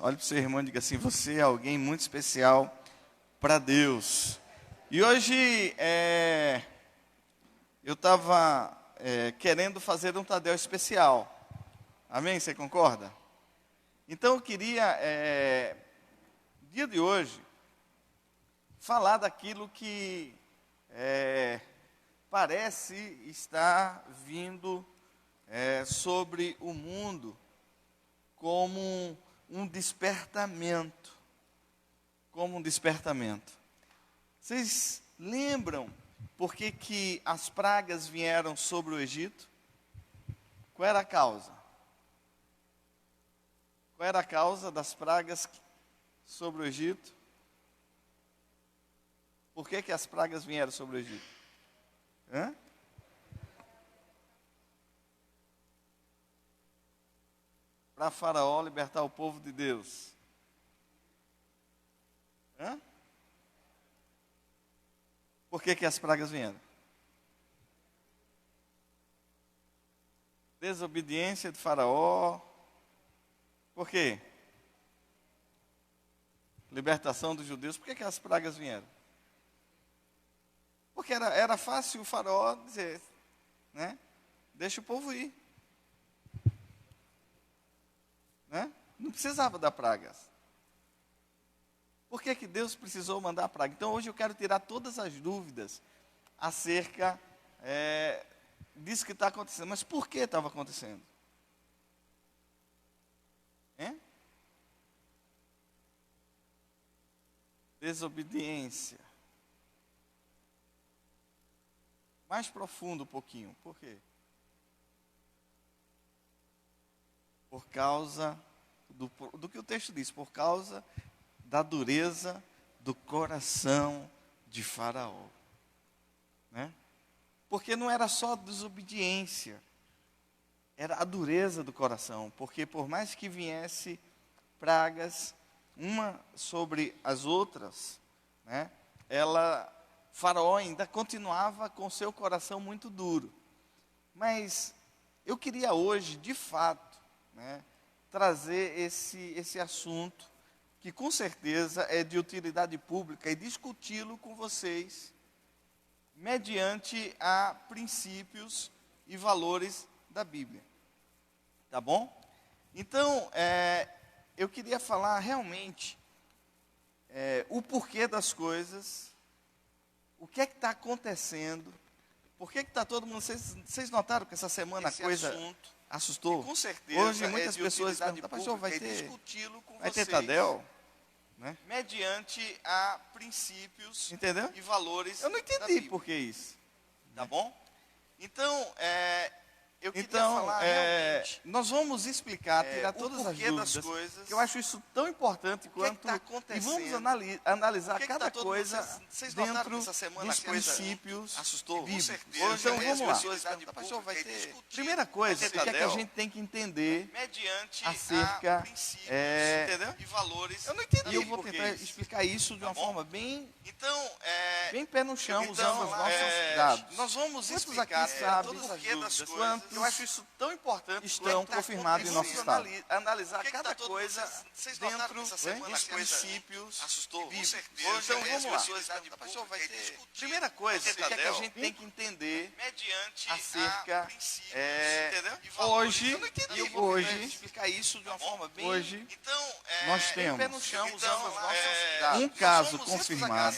Olhe para o seu irmão e diga assim: você é alguém muito especial para Deus. E hoje eu estava querendo fazer um Tadel especial. Amém? Você concorda? Então eu queria, no dia de hoje, falar daquilo que parece estar vindo sobre o mundo como um despertamento. Como um despertamento. Vocês lembram por que as pragas vieram sobre o Egito? Qual era a causa? Qual era a causa das pragas sobre o Egito? Por que as pragas vieram sobre o Egito? Para Faraó libertar o povo de Deus. Por que as pragas vieram? Desobediência de Faraó. Por quê? Libertação dos judeus. Por que as pragas vieram? Porque era fácil o Faraó dizer, né? Deixa o povo ir. Né? Não precisava dar pragas. Por que Deus precisou mandar a praga? Então hoje eu quero tirar todas as dúvidas acerca disso que está acontecendo. Mas por que estava acontecendo? Desobediência. Mais profundo um pouquinho. Por quê? Por causa do que o texto diz, por causa da dureza do coração de Faraó. Né? Porque não era só desobediência, era a dureza do coração. Porque por mais que viesse pragas, uma sobre as outras, né, Faraó ainda continuava com seu coração muito duro. Mas eu queria hoje, de fato, né, trazer esse assunto, que com certeza é de utilidade pública, e discuti-lo com vocês, mediante a princípios e valores da Bíblia. Tá bom? Então, eu queria falar realmente o porquê das coisas, o que é que está acontecendo, por que está todo mundo... Vocês notaram que essa semana a coisa assustou? Com certeza. Hoje muitas pessoas perguntam: pastor, vai ter Tadel? Né? Mediante a princípios, entendeu? E valores. Eu não entendi por que isso. Tá bom? Então, eu queria falar realmente. Nós vamos explicar, tirar todas as dúvidas, das coisas, que eu acho isso tão importante quanto. Tá acontecendo? E vamos analisar cada coisa dentro dos princípios bíblicos. Então vamos lá. Pastor, vai ter. Primeira coisa, o que é que a gente tem que entender acerca e valores. Eu não entendi. E eu vou tentar explicar isso de uma forma bem pé no chão, usando os nossos dados. Nós vamos explicar todas as dúvidas, quanto eu acho isso tão importante, estão confirmados em nosso estado. Analisar cada coisa dentro dos princípios bíblicos. Então vamos lá. Pastor, vai ter. Primeira coisa, o que é que a gente tem que entender acerca hoje, e eu vou explicar isso de uma forma bem. Hoje nós temos pé no chão, usando os nossos dados. Um caso confirmado,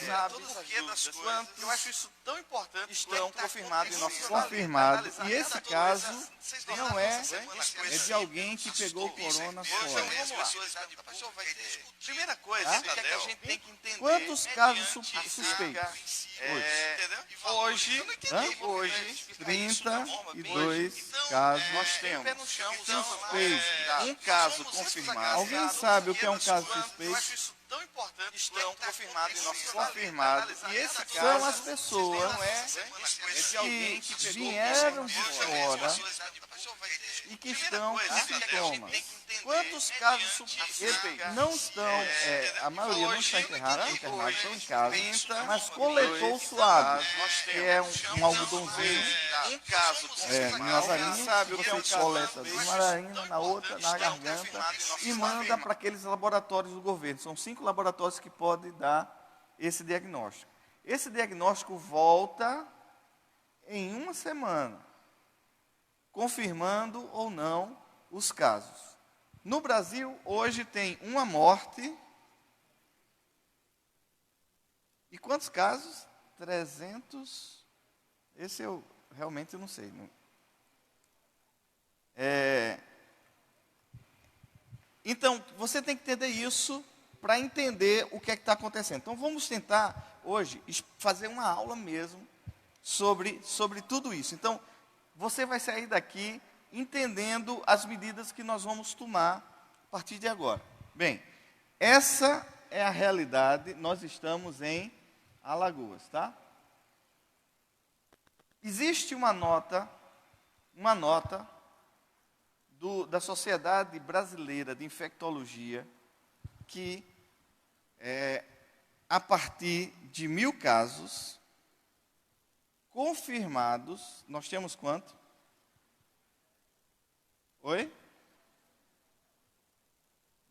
quanto eu acho isso tão importante, estão confirmados em nosso estado. E esse caso não é de alguém que pegou corona fora. Primeira coisa, o que é que a gente tem que entender? Quantos casos suspeitos? Hoje, 32 casos nós temos suspeitos. Um caso confirmado. Alguém sabe o que é um caso suspeito? Estão confirmados em nosso confirmados. E esse caso são as pessoas que vieram de fora e que estão com sintomas. Quantos casos não estão, a maioria não está internado, estão em casa, mas coletou o suave, que é um algodãozinho, na nasarinha, que você coleta uma narina, na outra, na garganta, e manda para aqueles laboratórios do governo. São 5 laboratórios que podem dar esse diagnóstico. Esse diagnóstico volta em uma semana, confirmando ou não os casos. No Brasil, hoje tem uma morte. E quantos casos? 300. Esse eu realmente não sei. Não. Então, você tem que entender isso para entender o que é que está acontecendo. Então, vamos tentar, hoje, fazer uma aula mesmo sobre tudo isso. Então, você vai sair daqui entendendo as medidas que nós vamos tomar a partir de agora. Bem, essa é a realidade, nós estamos em Alagoas, tá? Existe uma nota da Sociedade Brasileira de Infectologia que, a partir de 1.000 casos confirmados, nós temos quanto? Oi?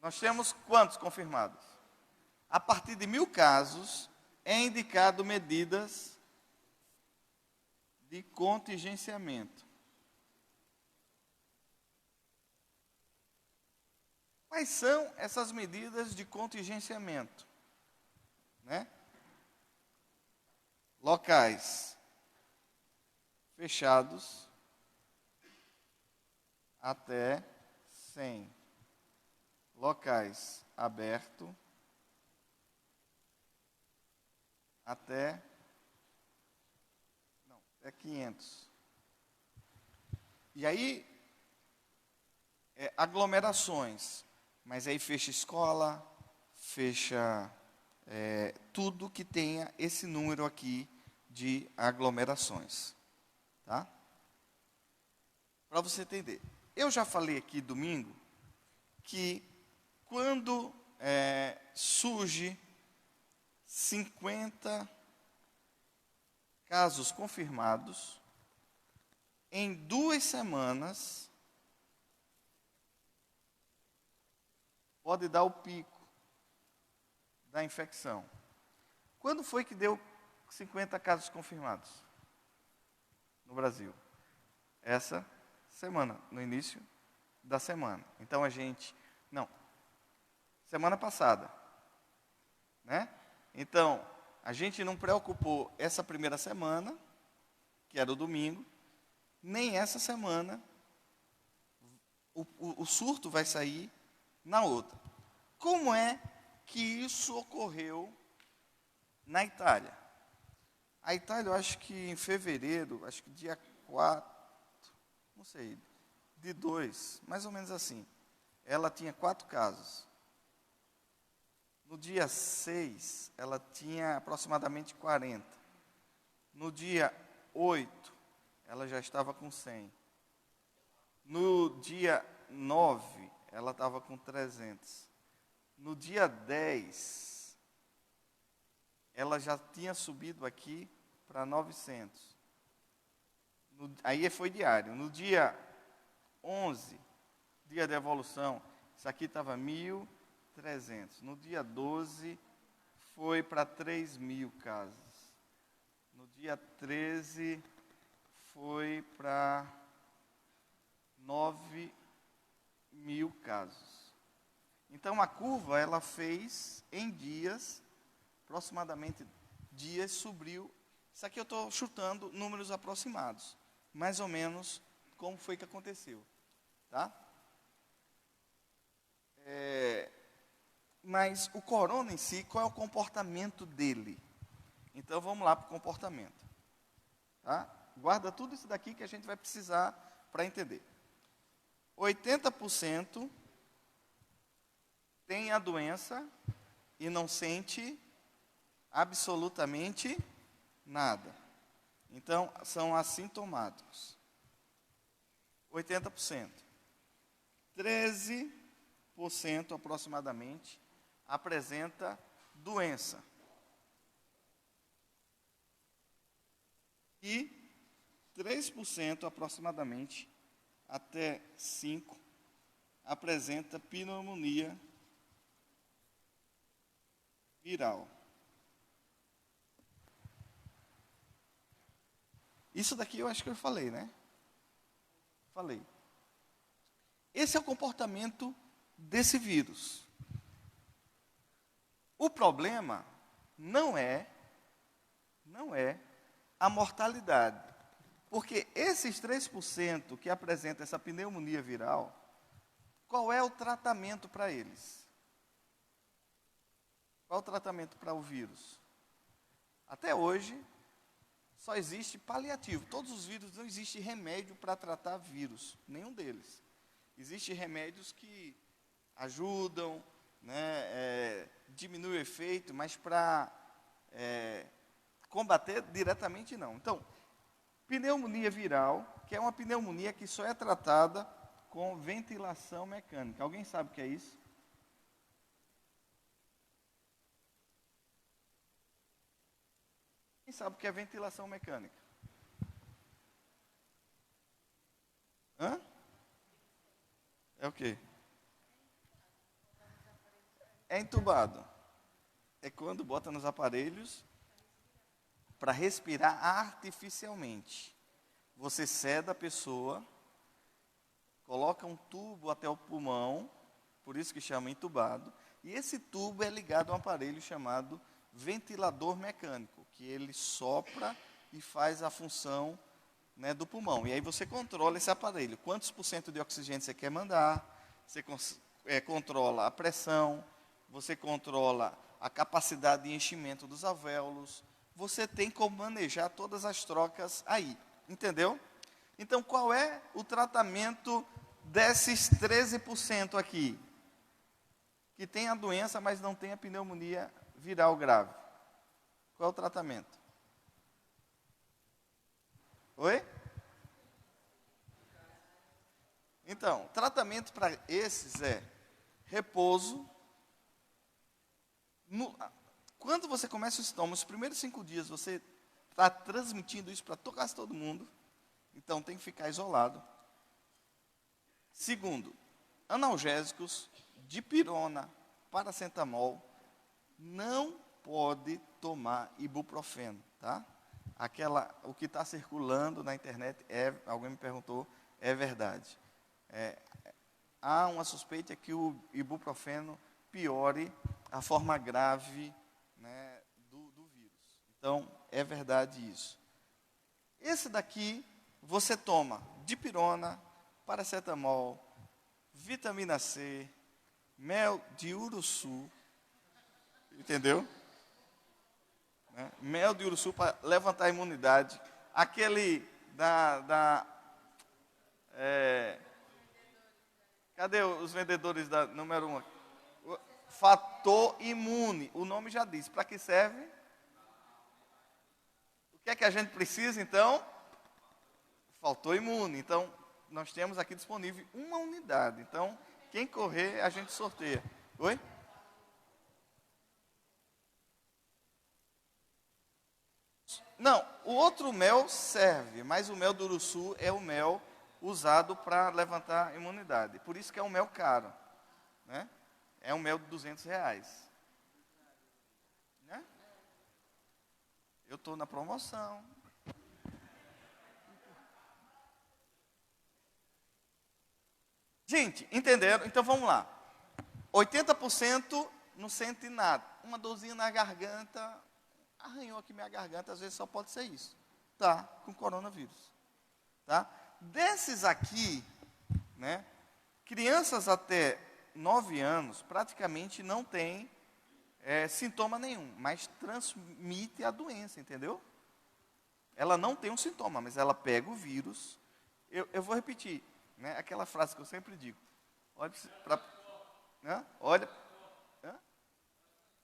Nós temos quantos confirmados? A partir de 1.000 casos, é indicado medidas de contingenciamento. Quais são essas medidas de contingenciamento? Né? Locais fechados até 100. Locais abertos até 500. E aí, aglomerações. Mas aí fecha escola, fecha tudo que tenha esse número aqui de aglomerações. Tá? Para você entender. Eu já falei aqui domingo que quando surge 50 casos confirmados, em 2 semanas, pode dar o pico da infecção. Quando foi que deu 50 casos confirmados no Brasil? Essa semana, no início da semana. Então semana passada, né? Então, a gente não preocupou essa primeira semana, que era o domingo, nem essa semana. O surto vai sair na outra. Como é que isso ocorreu na Itália? A Itália, eu acho que em fevereiro, acho que dia 4, não sei, de 2, mais ou menos assim, ela tinha 4 casos. No dia 6, ela tinha aproximadamente 40. No dia 8, ela já estava com 100. No dia 9, ela estava com 300. No dia 10, ela já tinha subido aqui para 900. Aí foi diário. No dia 11, dia de evolução, isso aqui estava 1.300. No dia 12, foi para 3.000 casos. No dia 13, foi para 9.000 casos. Então, a curva, ela fez em dias, aproximadamente dias, subiu. Isso aqui eu estou chutando números aproximados. Mais ou menos como foi que aconteceu. Tá? Mas o corona em si, qual é o comportamento dele? Então, vamos lá para o comportamento. Tá? Guarda tudo isso daqui que a gente vai precisar para entender. 80% tem a doença e não sente absolutamente nada. Então, são assintomáticos. 80%. 13% aproximadamente apresenta doença. E 3% aproximadamente, até 5%, apresenta pneumonia viral. Isso daqui eu acho que eu falei, né? Falei. Esse é o comportamento desse vírus. O problema não é a mortalidade. Porque esses 3% que apresentam essa pneumonia viral, qual é o tratamento para eles? Qual é o tratamento para o vírus? Até hoje, só existe paliativo. Todos os vírus, não existe remédio para tratar vírus, nenhum deles. Existem remédios que ajudam, né, diminuem o efeito, mas para combater diretamente não. Então, pneumonia viral, que é uma pneumonia que só é tratada com ventilação mecânica. Alguém sabe o que é isso? Quem sabe o que é ventilação mecânica? Hã? É o quê? É entubado. É quando bota nos aparelhos para respirar artificialmente. Você ceda a pessoa, coloca um tubo até o pulmão, por isso que chama entubado, e esse tubo é ligado a um aparelho chamado ventilador mecânico, que ele sopra e faz a função, né, do pulmão. E aí você controla esse aparelho. Quantos por cento de oxigênio você quer mandar, você controla a pressão, você controla a capacidade de enchimento dos alvéolos, você tem como manejar todas as trocas aí, entendeu? Então, qual é o tratamento desses 13% aqui? Que tem a doença, mas não tem a pneumonia viral grave. Qual é o tratamento? Oi? Então, tratamento para esses é repouso. Quando você começa os sintomas, os primeiros 5 dias, você está transmitindo isso para quase todo mundo. Então, tem que ficar isolado. Segundo, analgésicos, dipirona, paracetamol. Não pode tomar ibuprofeno, tá? O que está circulando na internet, alguém me perguntou, é verdade. Há uma suspeita que o ibuprofeno piore a forma grave, né, do vírus. Então, é verdade isso. Esse daqui, você toma dipirona, paracetamol, vitamina C, mel de uruçu, entendeu? Mel de uruçu para levantar a imunidade. Aquele cadê os vendedores da número 1? Fator imune, o nome já diz. Para que serve? O que é que a gente precisa, então? Fator imune. Então, nós temos aqui disponível uma unidade. Então, quem correr, a gente sorteia. Oi? Não, o outro mel serve, mas o mel do uruçu é o mel usado para levantar a imunidade. Por isso que é um mel caro, né? É um mel de R$200, né? Eu estou na promoção. Gente, entenderam? Então vamos lá. 80% não sente nada. Uma dorzinha na garganta, arranhou aqui minha garganta, às vezes só pode ser isso. Tá, com coronavírus. Tá? Desses aqui, né, crianças até 9 anos praticamente não tem sintoma nenhum, mas transmite a doença, entendeu? Ela não tem um sintoma, mas ela pega o vírus. Eu vou repetir, né, aquela frase que eu sempre digo. Olha para, né, olha, né,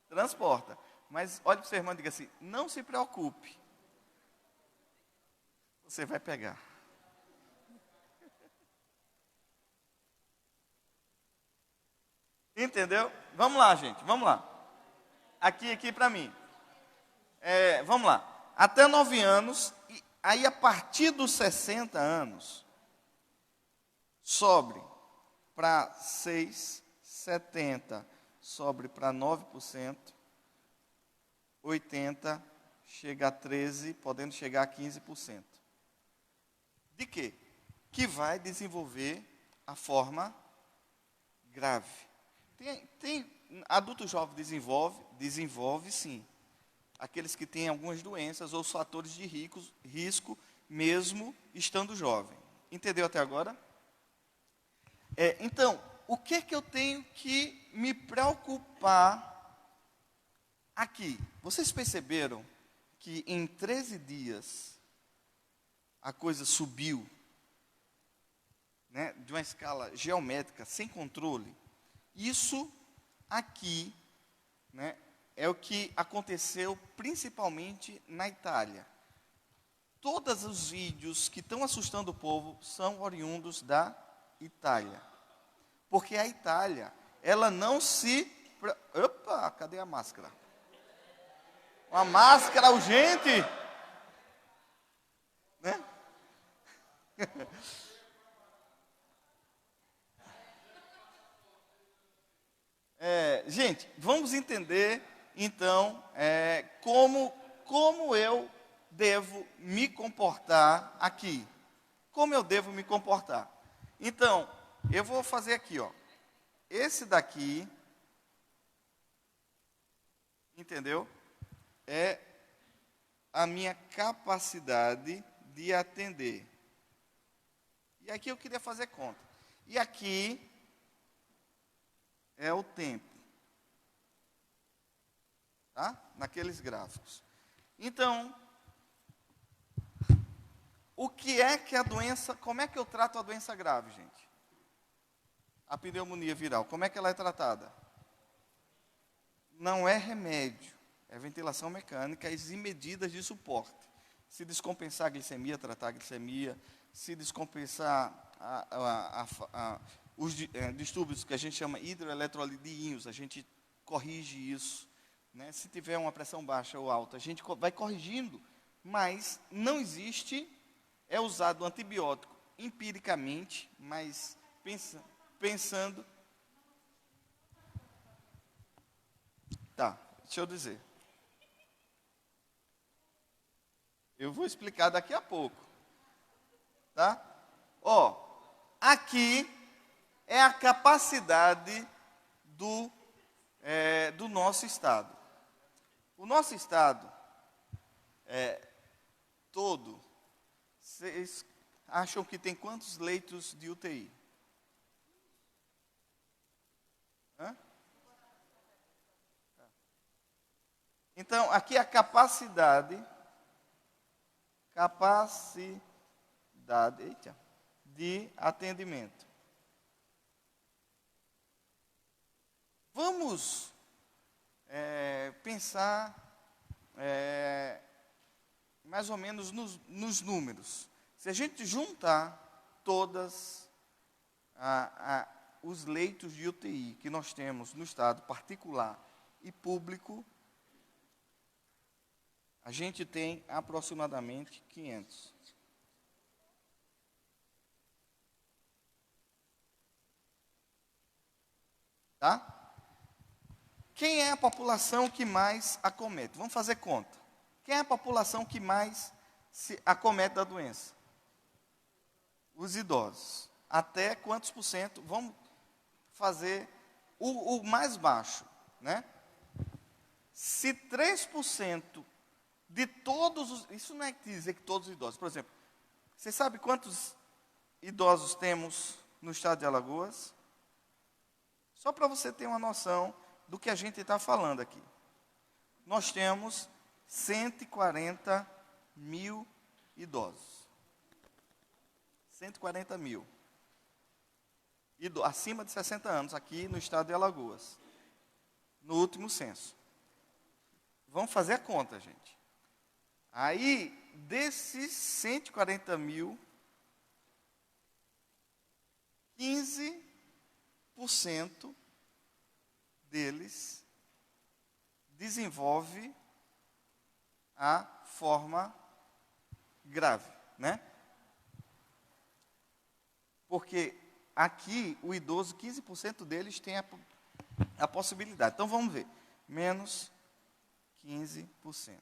transporta. Mas olhe para o seu irmão e diga assim: não se preocupe, você vai pegar. Entendeu? Vamos lá, gente, vamos lá. Aqui para mim. Vamos lá. Até 9 anos, e aí a partir dos 60 anos, sobe para 6, 70, sobe para 9%, 80, chega a 13, podendo chegar a 15%. De quê? Que vai desenvolver a forma grave. Adulto jovem desenvolve sim. Aqueles que têm algumas doenças ou fatores de risco, mesmo estando jovem. Entendeu até agora? Então, o que é que eu tenho que me preocupar aqui? Vocês perceberam que em 13 dias a coisa subiu, né, de uma escala geométrica, sem controle? Isso aqui, né, é o que aconteceu principalmente na Itália. Todos os vídeos que estão assustando o povo são oriundos da Itália. Porque a Itália, ela não se... Opa, cadê a máscara? Uma máscara urgente! Né? Gente, vamos entender, então, como eu devo me comportar aqui. Como eu devo me comportar? Então, eu vou fazer aqui, ó. Esse daqui, entendeu? É a minha capacidade de atender. E aqui eu queria fazer conta. E aqui é o tempo. Tá? Naqueles gráficos. Então, o que é que a doença, como é que eu trato a doença grave, gente? A pneumonia viral, como é que ela é tratada? Não é remédio, é ventilação mecânica e medidas de suporte. Se descompensar a glicemia, tratar a glicemia. Se descompensar os distúrbios que a gente chama hidroeletrolidinhos, a gente corrige isso. Né? Se tiver uma pressão baixa ou alta, a gente vai corrigindo, mas não existe, é usado antibiótico empiricamente, mas pensando... Tá, deixa eu dizer. Eu vou explicar daqui a pouco. Tá? Aqui é a capacidade do nosso estado. O nosso estado todo, vocês acham que tem quantos leitos de UTI? Hã? Então, aqui é a capacidade de atendimento. Vamos pensar mais ou menos nos números. Se a gente juntar todas os leitos de UTI que nós temos no estado particular e público, a gente tem aproximadamente 500. Tá? Quem é a população que mais acomete? Vamos fazer conta. Quem é a população que mais se acomete da doença? Os idosos. Até quantos por cento? Vamos fazer o mais baixo, né? Se 3% de todos os... Isso não é dizer que todos os idosos. Por exemplo, você sabe quantos idosos temos no estado de Alagoas? Só para você ter uma noção do que a gente está falando aqui. Nós temos 140 mil idosos. 140 mil. Acima de 60 anos, aqui no estado de Alagoas. No último censo. Vamos fazer a conta, gente. Aí, desses 140 mil, 15% deles desenvolve a forma grave, né? Porque aqui o idoso, 15% deles tem a possibilidade. Então vamos ver. Menos 15%.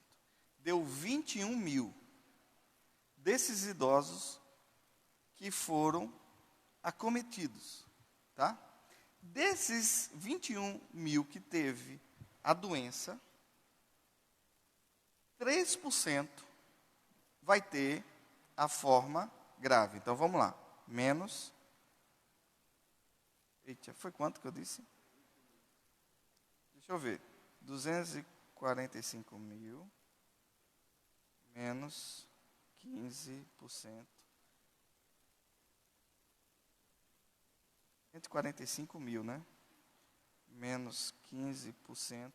Deu 21 mil desses idosos que foram acometidos, tá? Desses 21 mil que teve a doença, 3% vai ter a forma grave. Então vamos lá. Menos. Eita, foi quanto que eu disse? Deixa eu ver. 245 mil menos 15%. 145 mil, né? Menos 15%.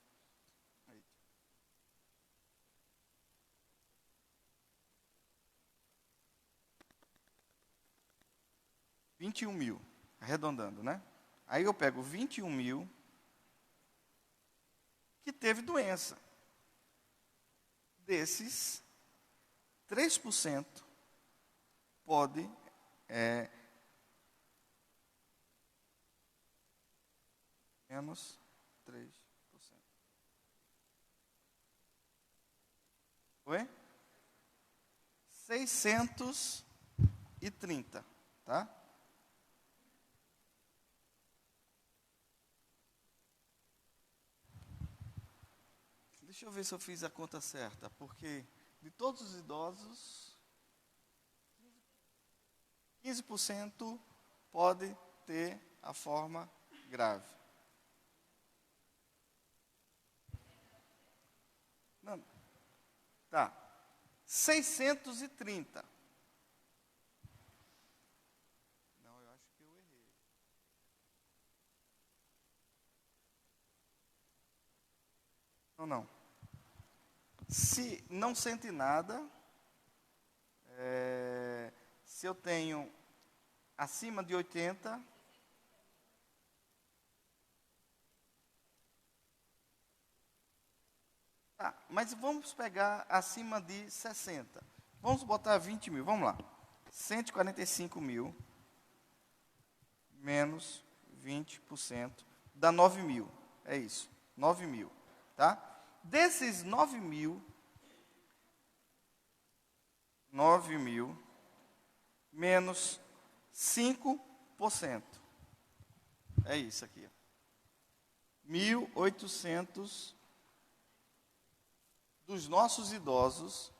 21 mil, arredondando, né? Aí eu pego 21 mil que teve doença. Desses, 3% pode menos 3%. Oi? 630, tá? Deixa eu ver se eu fiz a conta certa, porque de todos os idosos, 15% pode ter a forma grave. Não, tá. 630. Não, eu acho que eu errei. Não. Se não sente nada, se eu tenho acima de 80, tá, mas vamos pegar acima de 60. Vamos botar 20 mil, vamos lá. 145 mil menos 20% dá 9 mil. É isso, 9 mil, tá? Desses 9 mil menos 5%. É isso aqui. 1.800 dos nossos idosos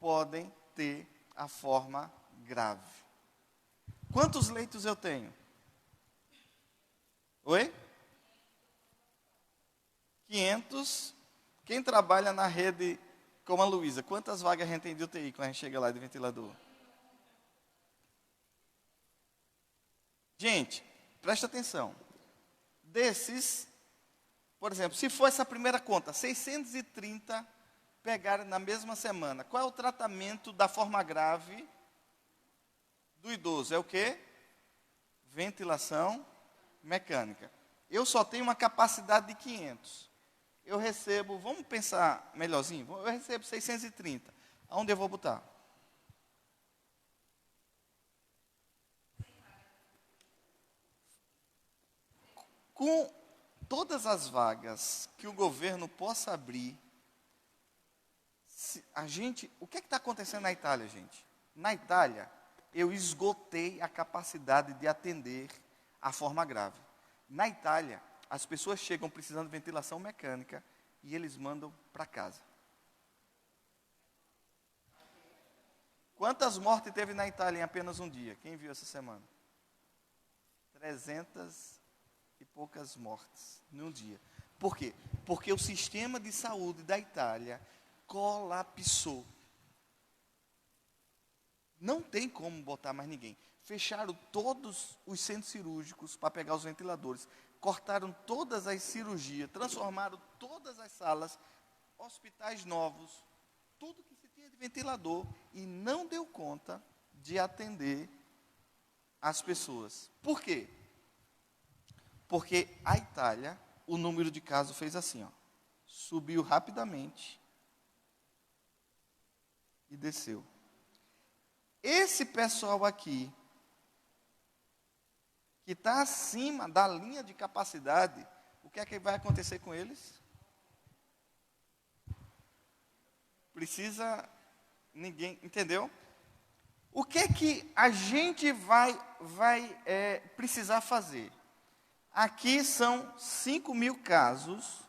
podem ter a forma grave. Quantos leitos eu tenho? Oi? 500. Quem trabalha na rede como a Luísa, quantas vagas a gente tem de UTI quando a gente chega lá de ventilador? Gente, presta atenção. Desses, por exemplo, se for essa primeira conta, 630 pegaram na mesma semana. Qual é o tratamento da forma grave do idoso? É o quê? Ventilação mecânica. Eu só tenho uma capacidade de 500. Eu recebo, vamos pensar melhorzinho, eu recebo 630. Aonde eu vou botar? Com todas as vagas que o governo possa abrir, o que está acontecendo na Itália, gente? Na Itália, eu esgotei a capacidade de atender a forma grave. Na Itália, as pessoas chegam precisando de ventilação mecânica e eles mandam para casa. Quantas mortes teve na Itália em apenas um dia? Quem viu essa semana? 300 e poucas mortes num dia. Por quê? Porque o sistema de saúde da Itália colapsou. Não tem como botar mais ninguém. Fecharam todos os centros cirúrgicos para pegar os ventiladores. Cortaram todas as cirurgias, transformaram todas as salas, hospitais novos, tudo que se tinha de ventilador, e não deu conta de atender as pessoas. Por quê? Porque a Itália o número de casos fez assim, ó, subiu rapidamente e desceu. Esse pessoal aqui, que está acima da linha de capacidade, o que é que vai acontecer com eles? Precisa, ninguém, entendeu? O que é que a gente vai precisar fazer? Aqui são 5.000 casos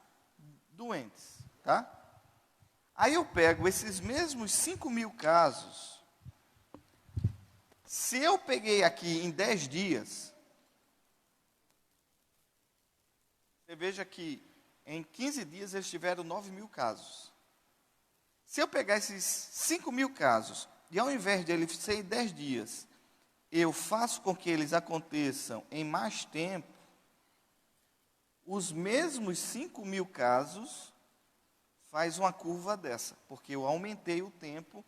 doentes, tá? Aí eu pego esses mesmos 5.000 casos, se eu peguei aqui em 10 dias, você veja que em 15 dias eles tiveram 9.000 casos. Se eu pegar esses 5.000 casos, e ao invés de eles serem 10 dias, eu faço com que eles aconteçam em mais tempo, os mesmos 5.000 casos faz uma curva dessa, porque eu aumentei o tempo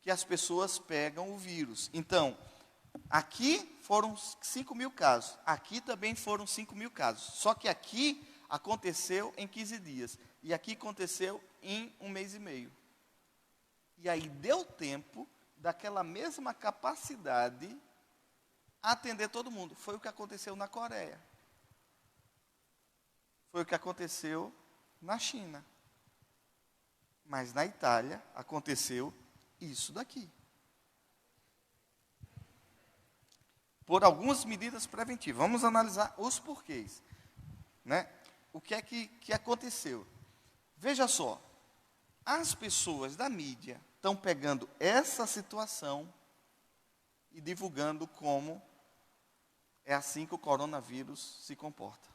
que as pessoas pegam o vírus. Então, aqui foram 5.000 casos, aqui também foram 5.000 casos, só que aqui aconteceu em 15 dias, e aqui aconteceu em 1 mês e meio. E aí deu tempo daquela mesma capacidade atender todo mundo. Foi o que aconteceu na Coreia. Foi o que aconteceu na China. Mas na Itália aconteceu isso daqui. Por algumas medidas preventivas. Vamos analisar os porquês. Né? O que é que aconteceu? Veja só, as pessoas da mídia estão pegando essa situação e divulgando como é assim que o coronavírus se comporta.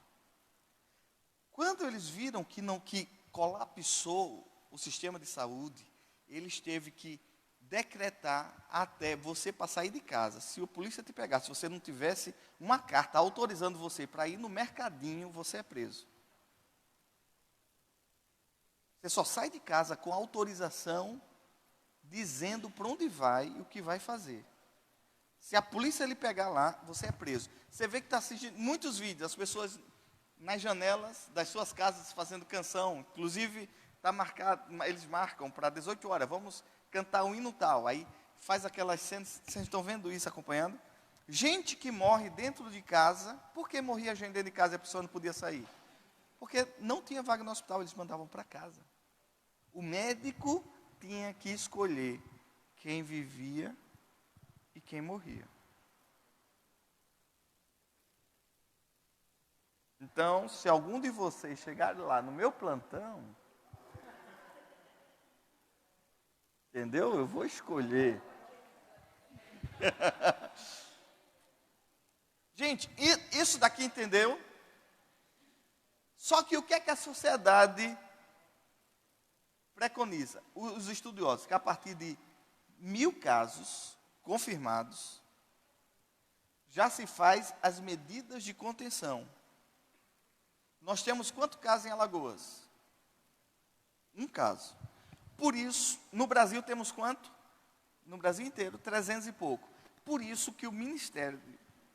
Quando eles viram que colapsou o sistema de saúde, eles teve que decretar até você para sair de casa. Se a polícia te pegasse, se você não tivesse uma carta autorizando você para ir no mercadinho, você é preso. Você só sai de casa com autorização, dizendo para onde vai e o que vai fazer. Se a polícia lhe pegar lá, você é preso. Você vê que está assistindo muitos vídeos, as pessoas nas janelas das suas casas fazendo canção. Inclusive, está marcado, eles marcam para 18 horas, vamos cantar um hino tal. Aí faz aquelas cenas, vocês estão vendo isso, acompanhando? Gente que morre dentro de casa. Por que morria gente dentro de casa e a pessoa não podia sair? Porque não tinha vaga no hospital, eles mandavam para casa. O médico tinha que escolher quem vivia e quem morria. Então, se algum de vocês chegar lá no meu plantão, entendeu? Eu vou escolher. Gente, isso daqui entendeu? Só que o que é que a sociedade preconiza? Os estudiosos, que a partir de 1.000 casos confirmados, já se faz as medidas de contenção. Nós temos quantos casos em Alagoas? 1 caso. Por isso, no Brasil temos quanto? No Brasil inteiro, 300 e pouco. Por isso que o Ministério,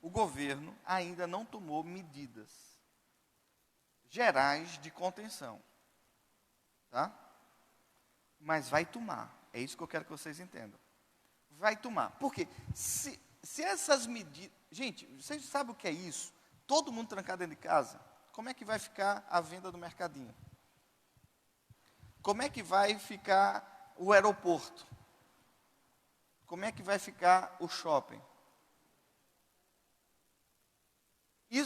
o governo, ainda não tomou medidas gerais de contenção. Tá? Mas vai tomar. É isso que eu quero que vocês entendam. Vai tomar. Por quê? Se essas medidas... Gente, vocês sabem o que é isso? Todo mundo trancado dentro de casa. Como é que vai ficar a venda do mercadinho? Como é que vai ficar o aeroporto? Como é que vai ficar o shopping? E,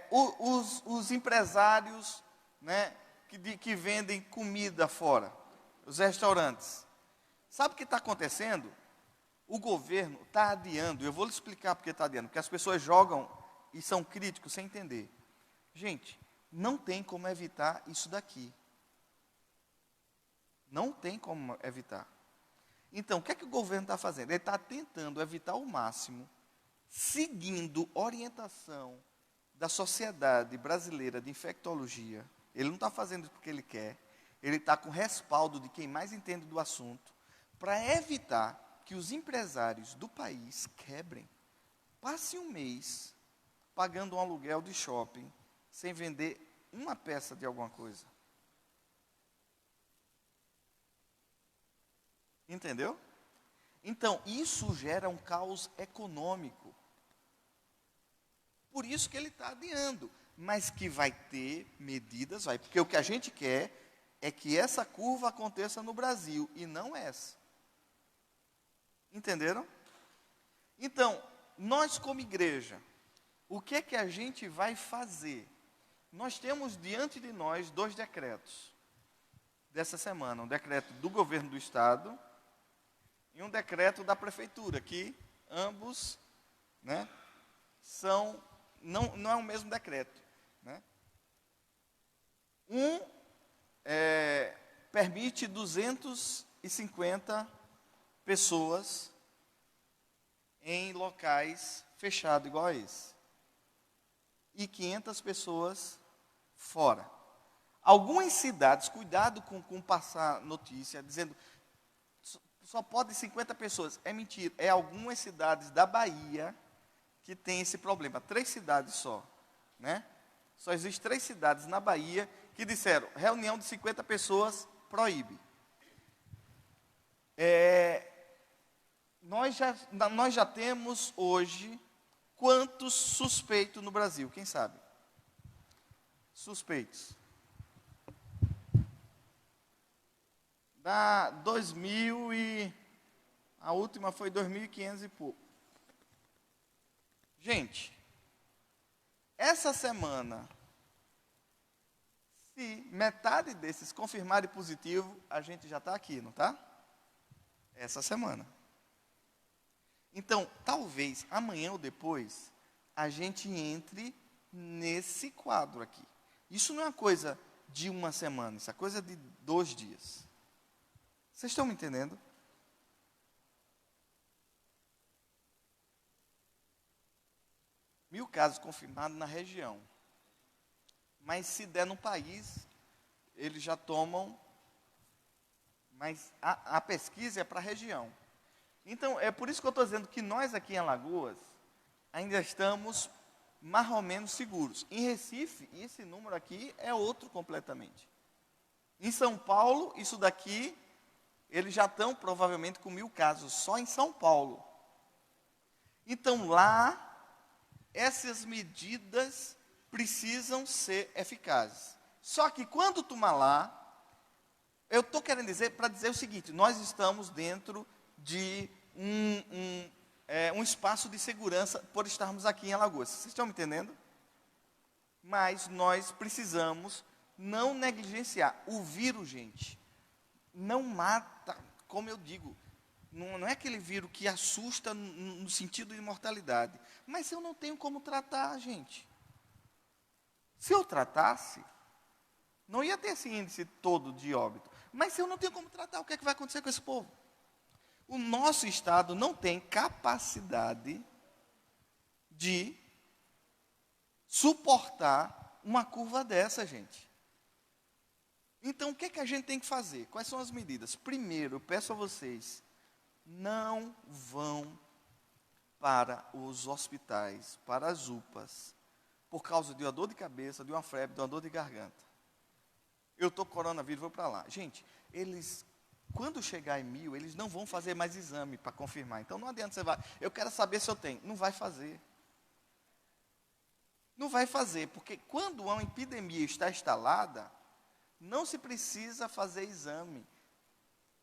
os empresários, né, que vendem comida fora, os restaurantes. Sabe o que está acontecendo? O governo está adiando. Eu vou lhe explicar porque está adiando. Porque as pessoas jogam e são críticos sem entender. Gente, não tem como evitar isso daqui. Não tem como evitar. Então, o que é que o governo está fazendo? Ele está tentando evitar ao máximo, seguindo orientação da Sociedade Brasileira de Infectologia. Ele não está fazendo isso porque ele quer. Ele está com respaldo de quem mais entende do assunto, para evitar que os empresários do país quebrem. Passe um mês pagando um aluguel de shopping, sem vender uma peça de alguma coisa. Entendeu? Então, isso gera um caos econômico. Por isso que ele está adiando. Mas que vai ter medidas, vai. Porque o que a gente quer é que essa curva aconteça no Brasil e não essa. Entenderam? Então, nós como igreja, o que é que a gente vai fazer? Nós temos diante de nós 2 decretos dessa semana. Um decreto do governo do estado e um decreto da prefeitura, que ambos, né, não é o mesmo decreto. Né? Um permite 250 pessoas em locais fechados, igual a esse. E 500 pessoas fora. Algumas cidades, cuidado com passar notícia, dizendo só pode 50 pessoas. É mentira. É algumas cidades da Bahia que tem esse problema. 3 cidades só. Né? Só existem 3 cidades na Bahia que disseram, reunião de 50 pessoas proíbe. Nós já temos hoje quantos suspeitos no Brasil? Quem sabe? Suspeitos. Da 2000 e... A última foi 2.500 e pouco. Gente, essa semana, se metade desses confirmarem positivo, a gente já está aqui, não está? Essa semana. Então, talvez amanhã ou depois, a gente entre nesse quadro aqui. Isso não é uma coisa de uma semana, isso é coisa de 2 dias. Vocês estão me entendendo? Mil casos confirmados na região. Mas se der no país, eles já tomam. Mas a pesquisa é para a região. Então, é por isso que eu estou dizendo que nós aqui em Alagoas ainda estamos mais ou menos seguros. Em Recife, esse número aqui é outro completamente. Em São Paulo, isso daqui, eles já estão provavelmente com 1.000 casos, só em São Paulo. Então, lá, essas medidas precisam ser eficazes. Só que quando tomar lá, eu estou querendo dizer, para dizer o seguinte, nós estamos dentro de um espaço de segurança por estarmos aqui em Alagoas. Vocês estão me entendendo? Mas nós precisamos não negligenciar. O vírus, gente, não mata, como eu digo, não é aquele vírus que assusta no sentido de mortalidade. Mas eu não tenho como tratar, gente. Se eu tratasse, não ia ter esse índice todo de óbito. Mas se eu não tenho como tratar, o que é que vai acontecer com esse povo? O nosso Estado não tem capacidade de suportar uma curva dessa, gente. Então, o que é que a gente tem que fazer? Quais são as medidas? Primeiro, eu peço a vocês, não vão para os hospitais, para as UPAs, por causa de uma dor de cabeça, de uma febre, de uma dor de garganta. Eu estou com coronavírus, vou para lá. Gente, eles, quando chegar em 1.000, eles não vão fazer mais exame para confirmar. Então, não adianta você vai, eu quero saber se eu tenho. Não vai fazer. Não vai fazer, porque quando uma epidemia está instalada, não se precisa fazer exame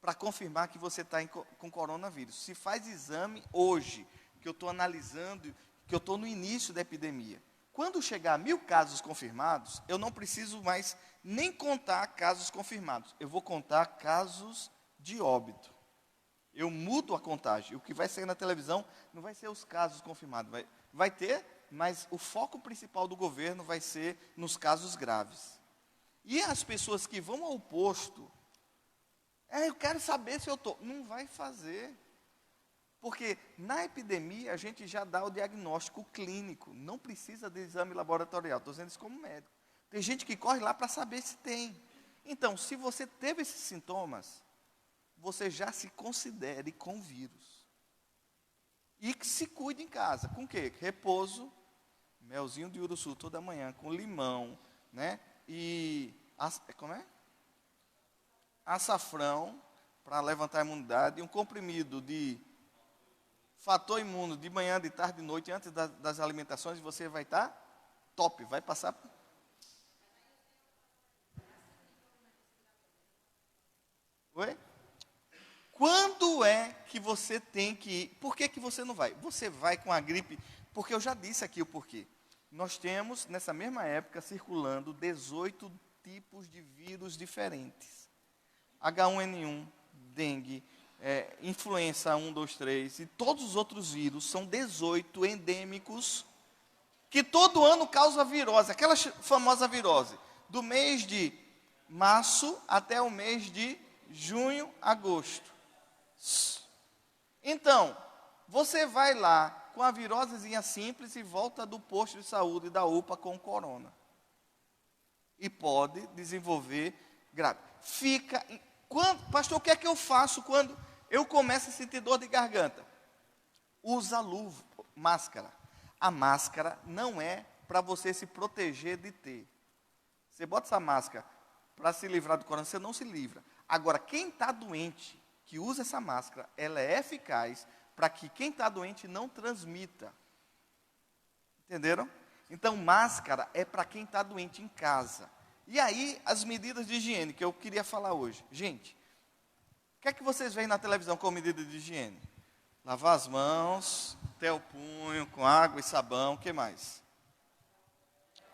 para confirmar que você está com coronavírus. Se faz exame hoje, que eu estou analisando, que eu estou no início da epidemia. Quando chegar a 1.000 casos confirmados, eu não preciso mais nem contar casos confirmados. Eu vou contar casos de óbito. Eu mudo a contagem. O que vai sair na televisão não vai ser os casos confirmados. Vai ter, mas o foco principal do governo vai ser nos casos graves. E as pessoas que vão ao posto, eu quero saber se eu estou. Não vai fazer. Porque na epidemia a gente já dá o diagnóstico clínico, não precisa de exame laboratorial, estou dizendo isso como médico. Tem gente que corre lá para saber se tem. Então, se você teve esses sintomas, você já se considere com vírus. E que se cuide em casa, com o quê? Repouso, melzinho de uruçu toda manhã, com limão, né? como é? Açafrão, para levantar a imunidade, e um comprimido de fator imuno de manhã, de tarde, de noite, antes das alimentações, você vai estar top, vai passar. Oi? Quando é que você tem que ir? Por que você não vai? Você vai com a gripe, porque eu já disse aqui o porquê. Nós temos, nessa mesma época, circulando 18 tipos de vírus diferentes. H1N1, dengue, influenza 1, 2, 3, e todos os outros vírus, são 18 endêmicos, que todo ano causa virose, aquela famosa virose, do mês de março até o mês de junho, agosto. Então, você vai lá com a virosezinha simples e volta do posto de saúde da UPA com corona. E pode desenvolver grave. Pastor, o que é que eu faço quando eu começo a sentir dor de garganta? Usa luva, máscara. A máscara não é para você se proteger de ter. Você bota essa máscara para se livrar do corona, você não se livra. Agora, quem está doente, que usa essa máscara, ela é eficaz para que quem está doente não transmita. Entenderam? Então, máscara é para quem está doente em casa. E aí, as medidas de higiene que eu queria falar hoje. Gente, o que é que vocês veem na televisão como medida de higiene? Lavar as mãos, até o punho, com água e sabão, o que mais?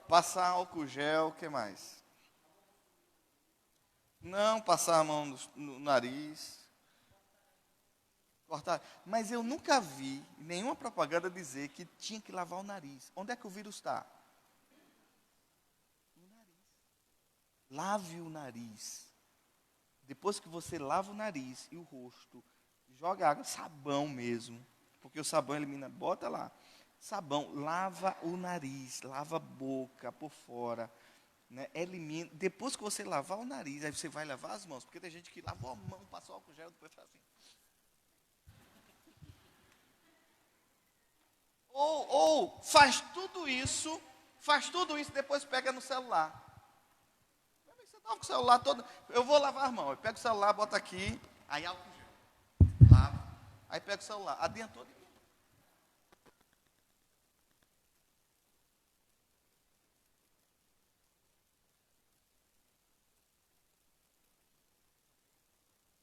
Passar álcool gel, o que mais? Não passar a mão no nariz. Cortar. Mas eu nunca vi nenhuma propaganda dizer que tinha que lavar o nariz. Onde é que o vírus está? No nariz. Lave o nariz. Depois que você lava o nariz e o rosto, joga água, sabão mesmo, porque o sabão elimina, bota lá, sabão, lava o nariz, lava a boca por fora, né, elimina, depois que você lavar o nariz, aí você vai lavar as mãos, porque tem gente que lavou a mão, passou álcool gel, depois faz assim. Ou faz tudo isso, depois pega no celular. Você está com o celular todo, eu vou lavar as mãos, eu pego o celular, bota aqui, aí álcool gel, lava, aí pega o celular, adiantou de mim.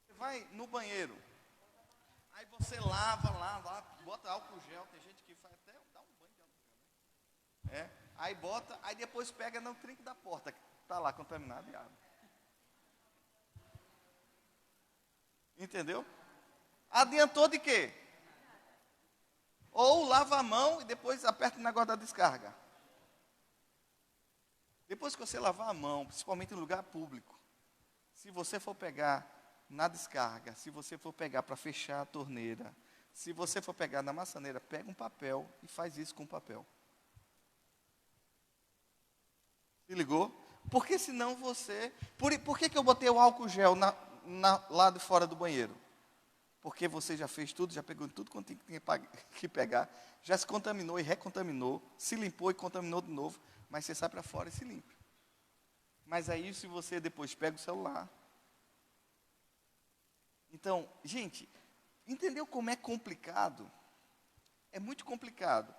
Você vai no banheiro, aí você lava lá, bota álcool gel, tem gente que faz até dá um banho de álcool gel, né? Aí bota, aí depois pega no trinco da porta, que está lá contaminado e abre. Entendeu? Adiantou de quê? Ou lava a mão e depois aperta o negócio da descarga. Depois que você lavar a mão, principalmente em lugar público, se você for pegar na descarga, se você for pegar para fechar a torneira, se você for pegar na maçaneira, pega um papel e faz isso com papel. Se ligou? Porque senão você... Por que eu botei o álcool gel lá de fora do banheiro? Porque você já fez tudo, já pegou tudo quanto tinha que pegar, já se contaminou e recontaminou, se limpou e contaminou de novo, mas você sai para fora e se limpa. Mas aí se você depois pega o celular. Então, gente, entendeu como é complicado? É muito complicado.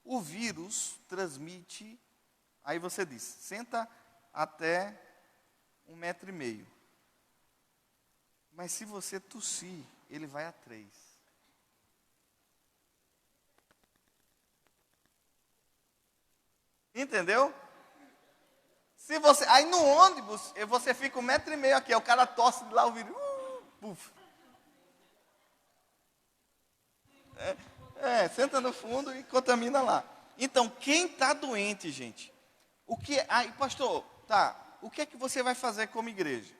O vírus transmite, aí você diz, senta até 1,5 metro. Mas se você tossir, ele vai a 3. Entendeu? Se você, aí no ônibus, você fica 1,5 metro aqui, o cara tosse de lá, o vírus, puf. Senta no fundo e contamina lá. Então, quem está doente, gente, pastor, o que é que você vai fazer como igreja?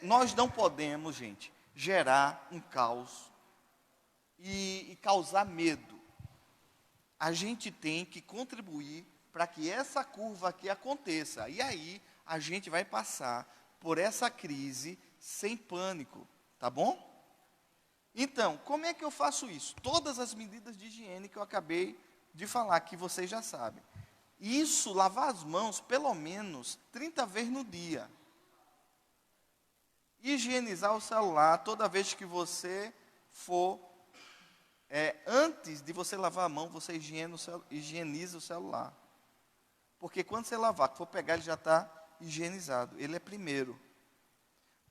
Nós não podemos, gente, gerar um caos e causar medo. A gente tem que contribuir para que essa curva aqui aconteça. E aí, a gente vai passar por essa crise sem pânico, tá bom? Então, como é que eu faço isso? Todas as medidas de higiene que eu acabei de falar, que vocês já sabem. Isso, lavar as mãos pelo menos 30 vezes no dia. Higienizar o celular toda vez que você for, antes de você lavar a mão, você higieniza o celular. Porque quando você lavar, que for pegar, ele já está higienizado. Ele é primeiro.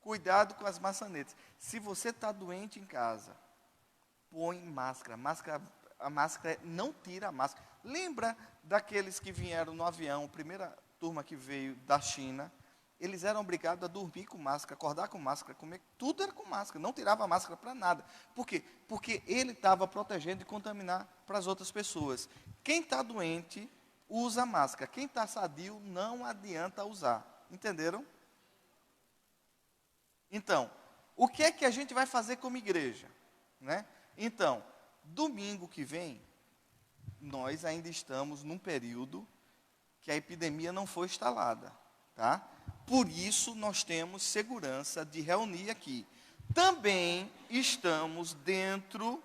Cuidado com as maçanetas. Se você está doente em casa, põe máscara. A máscara não tira a máscara. Lembra daqueles que vieram no avião, primeira turma que veio da China? Eles eram obrigados a dormir com máscara, acordar com máscara, comer, tudo era com máscara, não tirava a máscara para nada. Por quê? Porque ele estava protegendo de contaminar para as outras pessoas. Quem está doente, usa máscara. Quem está sadio, não adianta usar. Entenderam? Então, o que é que a gente vai fazer como igreja? Né? Então, domingo que vem, nós ainda estamos num período que a epidemia não foi instalada. Tá? Por isso, nós temos segurança de reunir aqui. Também estamos dentro,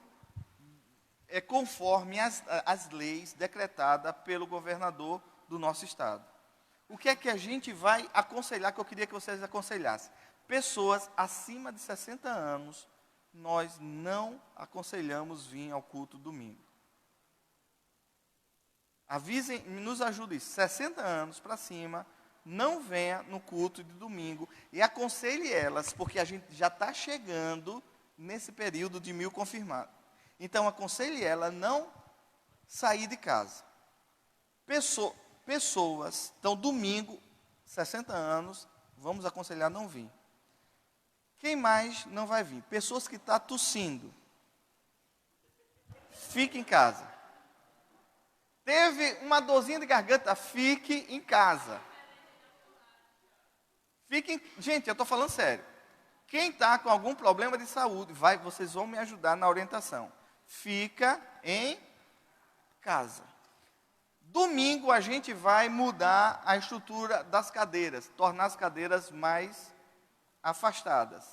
conforme as leis decretadas pelo governador do nosso estado. O que é que a gente vai aconselhar, que eu queria que vocês aconselhassem? Pessoas acima de 60 anos, nós não aconselhamos vir ao culto domingo. Avisem, nos ajudem, 60 anos para cima, não venha no culto de domingo e aconselhe elas, porque a gente já está chegando nesse período de 1000 confirmados. Então, aconselhe ela a não sair de casa. Pessoas, então, domingo, 60 anos, vamos aconselhar não vir. Quem mais não vai vir? Pessoas que estão tossindo. Fique em casa. Teve uma dorzinha de garganta, fique em casa. Gente, eu estou falando sério. Quem está com algum problema de saúde, vocês vão me ajudar na orientação. Fica em casa. Domingo a gente vai mudar a estrutura das cadeiras, tornar as cadeiras mais afastadas.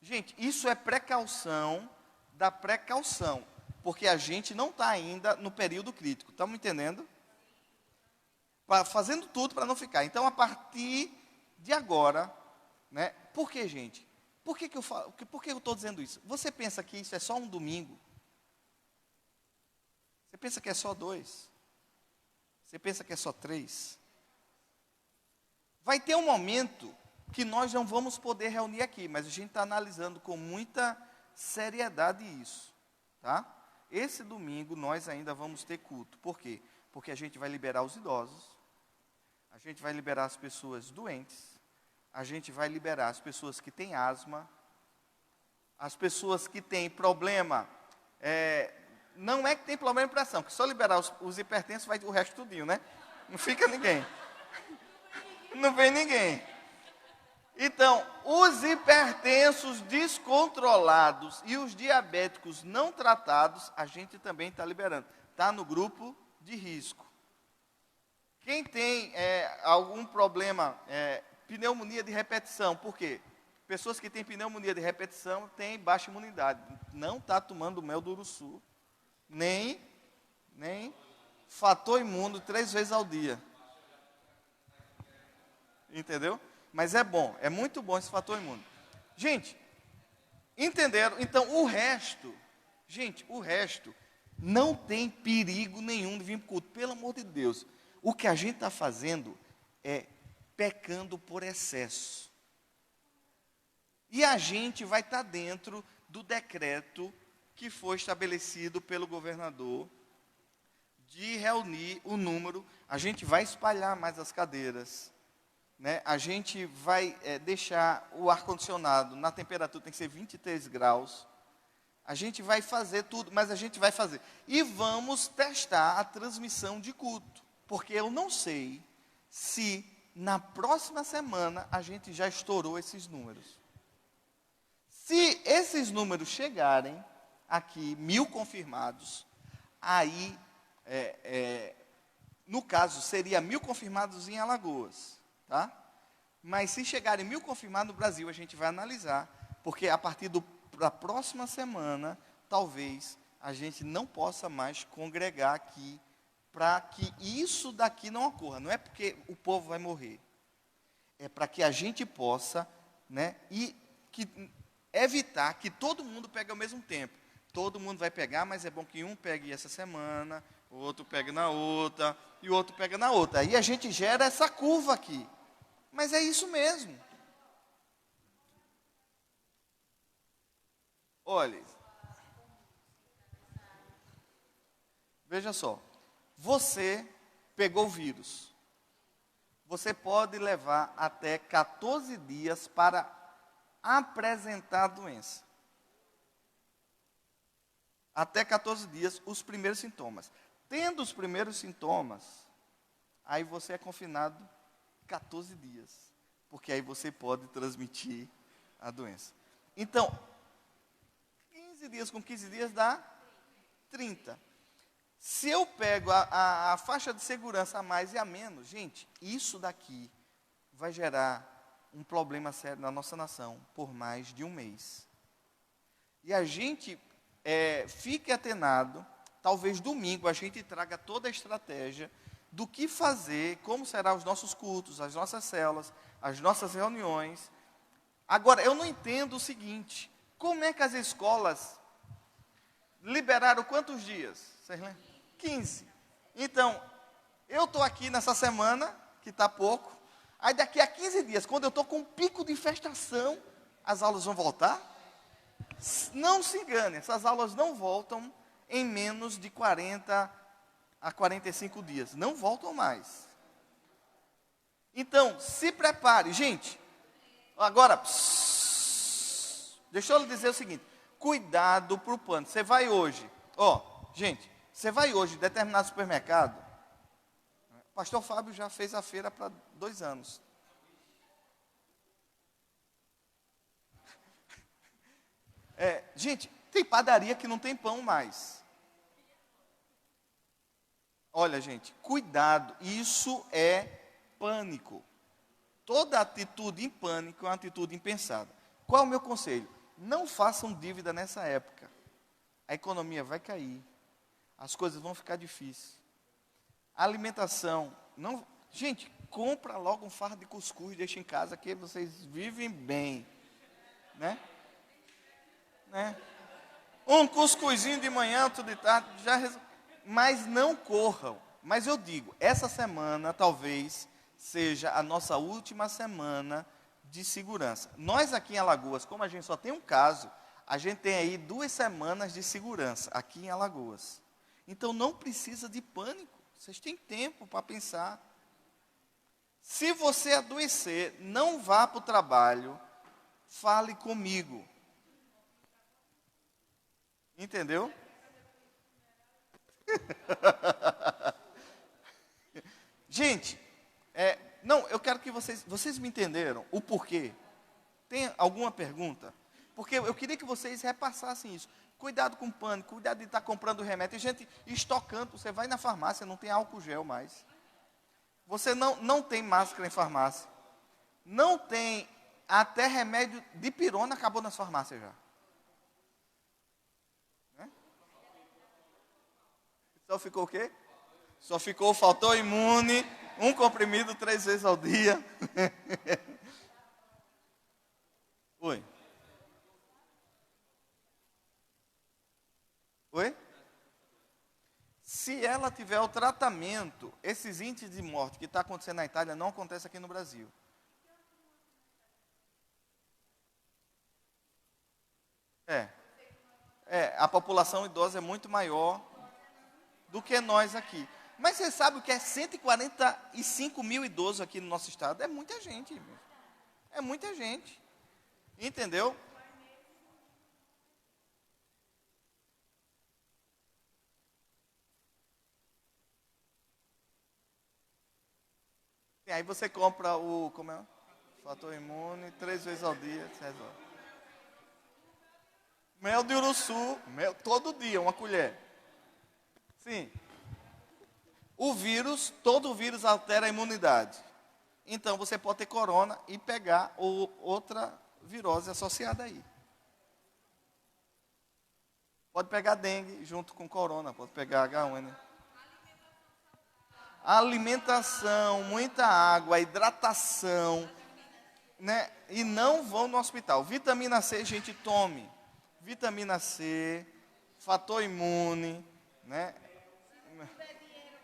Gente, isso é precaução da precaução, porque a gente não está ainda no período crítico. Estamos entendendo? Fazendo tudo para não ficar. Então, a partir de agora, né? Por que, gente? Por que eu estou dizendo isso? Você pensa que isso é só um domingo? Você pensa que é só 2? Você pensa que é só 3? Vai ter um momento que nós não vamos poder reunir aqui, mas a gente está analisando com muita seriedade isso, tá? Esse domingo nós ainda vamos ter culto. Por quê? Porque a gente vai liberar os idosos, a gente vai liberar as pessoas doentes, a gente vai liberar as pessoas que têm asma, as pessoas que têm problema, não é que tem problema de pressão, que só liberar os hipertensos vai o resto tudinho, né? Não fica ninguém. Não vem ninguém. Então, os hipertensos descontrolados e os diabéticos não tratados, a gente também está liberando. Está no grupo de risco. Quem tem algum problema, pneumonia de repetição, por quê? Pessoas que têm pneumonia de repetição têm baixa imunidade. Não está tomando mel do uruçu, nem fator imuno 3 vezes ao dia. Entendeu? Mas é bom, é muito bom esse fator imuno. Gente, entenderam? Então, o resto não tem perigo nenhum de vir para o culto. Pelo amor de Deus. O que a gente está fazendo é pecando por excesso. E a gente vai estar dentro do decreto que foi estabelecido pelo governador de reunir o número. A gente vai espalhar mais as cadeiras. Né? A gente vai deixar o ar-condicionado na temperatura, tem que ser 23 graus. A gente vai fazer tudo, mas a gente vai fazer. E vamos testar a transmissão de culto. Porque eu não sei se na próxima semana a gente já estourou esses números. Se esses números chegarem aqui, 1000 confirmados, aí, no caso, seria 1000 confirmados em Alagoas. Tá? Mas se chegarem 1000 confirmados no Brasil, a gente vai analisar, porque a partir da próxima semana, talvez a gente não possa mais congregar aqui para que isso daqui não ocorra. Não é porque o povo vai morrer. É para que a gente possa, né, evitar que todo mundo pegue ao mesmo tempo. Todo mundo vai pegar, mas é bom que um pegue essa semana, o outro pegue na outra, e o outro pega na outra. Aí a gente gera essa curva aqui. Mas é isso mesmo. Olha, veja só. Você pegou o vírus. Você pode levar até 14 dias para apresentar a doença. Até 14 dias, os primeiros sintomas. Tendo os primeiros sintomas, aí você é confinado 14 dias. Porque aí você pode transmitir a doença. Então, 15 dias com 15 dias dá 30. Se eu pego a faixa de segurança a mais e a menos, gente, isso daqui vai gerar um problema sério na nossa nação por mais de um mês. E a gente fique atenado, talvez domingo a gente traga toda a estratégia do que fazer, como serão os nossos cultos, as nossas células, as nossas reuniões. Agora, eu não entendo o seguinte, como é que as escolas liberaram quantos dias? Vocês lembram? 15. Então, eu estou aqui nessa semana, que está pouco, aí daqui a 15 dias, quando eu estou com um pico de infestação, as aulas vão voltar? Não se engane, essas aulas não voltam em menos de 40 a 45 dias. Não voltam mais. Então, se prepare. Gente, agora, deixa eu lhe dizer o seguinte. Cuidado para o pânico. Você vai hoje, gente, você vai hoje em determinado supermercado. O pastor Fábio já fez a feira para 2 anos. Gente, tem padaria que não tem pão mais. Olha, gente, cuidado, isso é pânico. Toda atitude em pânico é uma atitude impensada. Qual é o meu conselho? Não façam dívida nessa época. A economia vai cair. As coisas vão ficar difíceis. A alimentação, não, gente, compra logo um fardo de cuscuz, deixa em casa que vocês vivem bem, né? Um cuscuzinho de manhã, outro de tarde, mas não corram. Mas eu digo, essa semana talvez seja a nossa última semana de segurança. Nós aqui em Alagoas, como a gente só tem um caso, a gente tem aí 2 semanas de segurança aqui em Alagoas. Então não precisa de pânico. Vocês têm tempo para pensar. Se você adoecer, não vá para o trabalho, fale comigo. Entendeu? Gente, não, eu quero que vocês me entenderam o porquê. Tem alguma pergunta? Porque eu queria que vocês repassassem isso. Cuidado com o pânico, cuidado de estar comprando remédio. Tem gente estocando, você vai na farmácia, não tem álcool gel mais. Você não tem máscara em farmácia. Não tem, até remédio de pirona acabou nas farmácias já. Só ficou o quê? Só ficou, faltou imune, um comprimido 3 vezes ao dia. Oi? Oi? Se ela tiver o tratamento, esses índices de morte que está acontecendo na Itália não acontece aqui no Brasil. A população idosa é muito maior do que nós aqui. Mas você sabe o que é 145 mil idosos aqui no nosso estado? É muita gente, meu. É muita gente. Entendeu? E aí você compra como é? Fator imune, 3 vezes ao dia, você resolve. Mel de uruçu, todo dia, uma colher. Sim. Todo vírus altera a imunidade. Então você pode ter corona e pegar outra virose associada aí. Pode pegar dengue junto com corona, pode pegar H1N. alimentação, muita água, hidratação, né? E não vão no hospital. Vitamina C, gente, tome. Vitamina C, fator imune, né?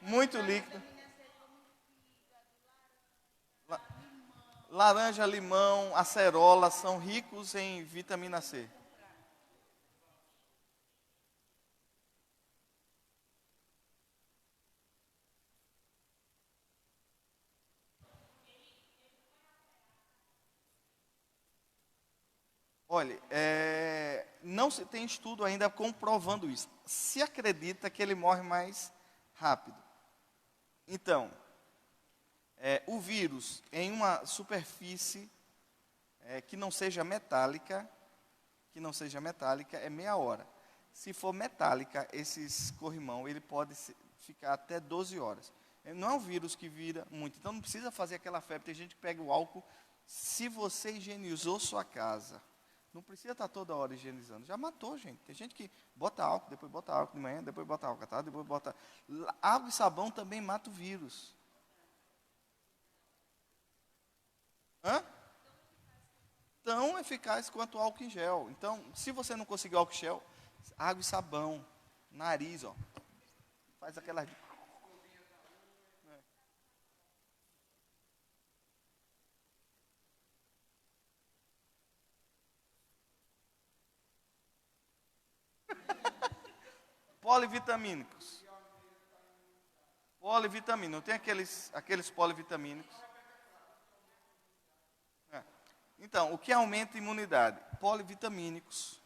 Muito líquido. Laranja, limão, acerola são ricos em vitamina C. Olha, não se tem estudo ainda comprovando isso. Se acredita que ele morre mais rápido. Então, o vírus em uma superfície que não seja metálica, é meia hora. Se for metálica, esse corrimão, ele pode ficar até 12 horas. Não é um vírus que vira muito, então não precisa fazer aquela febre. Tem gente que pega o álcool. Se você higienizou sua casa, não precisa estar toda hora higienizando. Já matou, gente. Tem gente que bota álcool, depois bota álcool de manhã, depois bota álcool à tarde, depois bota... Água e sabão também mata o vírus. Hã? Tão eficaz quanto o álcool em gel. Então, se você não conseguir álcool em gel, água e sabão, nariz, ó. Faz aquela... Polivitamínicos. Polivitamínicos. Não tem aqueles polivitamínicos. É. Então, o que aumenta a imunidade? Polivitamínicos.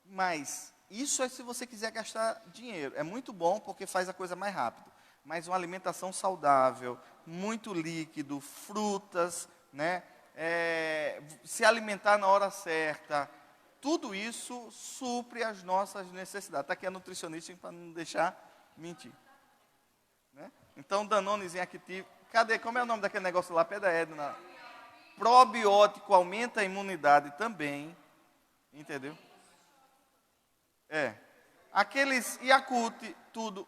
Mas isso é se você quiser gastar dinheiro. É muito bom porque faz a coisa mais rápido. Mas uma alimentação saudável, muito líquido, frutas, né? Se alimentar na hora certa. Tudo isso supre as nossas necessidades. Está aqui a nutricionista para não deixar mentir. Né? Então, Danonezinho Active. Cadê? Como é o nome daquele negócio lá? Pé da Edna. Probiótico aumenta a imunidade também. Entendeu? Aqueles Yakult, tudo.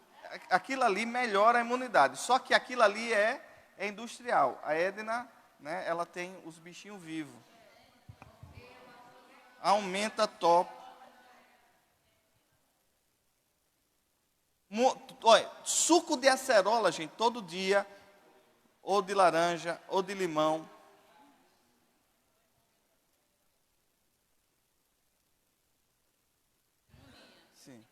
Aquilo ali melhora a imunidade. Só que aquilo ali é industrial. A Edna, né, ela tem os bichinhos vivos. Aumenta top. Olha, suco de acerola, gente, todo dia, ou de laranja, ou de limão. Sim.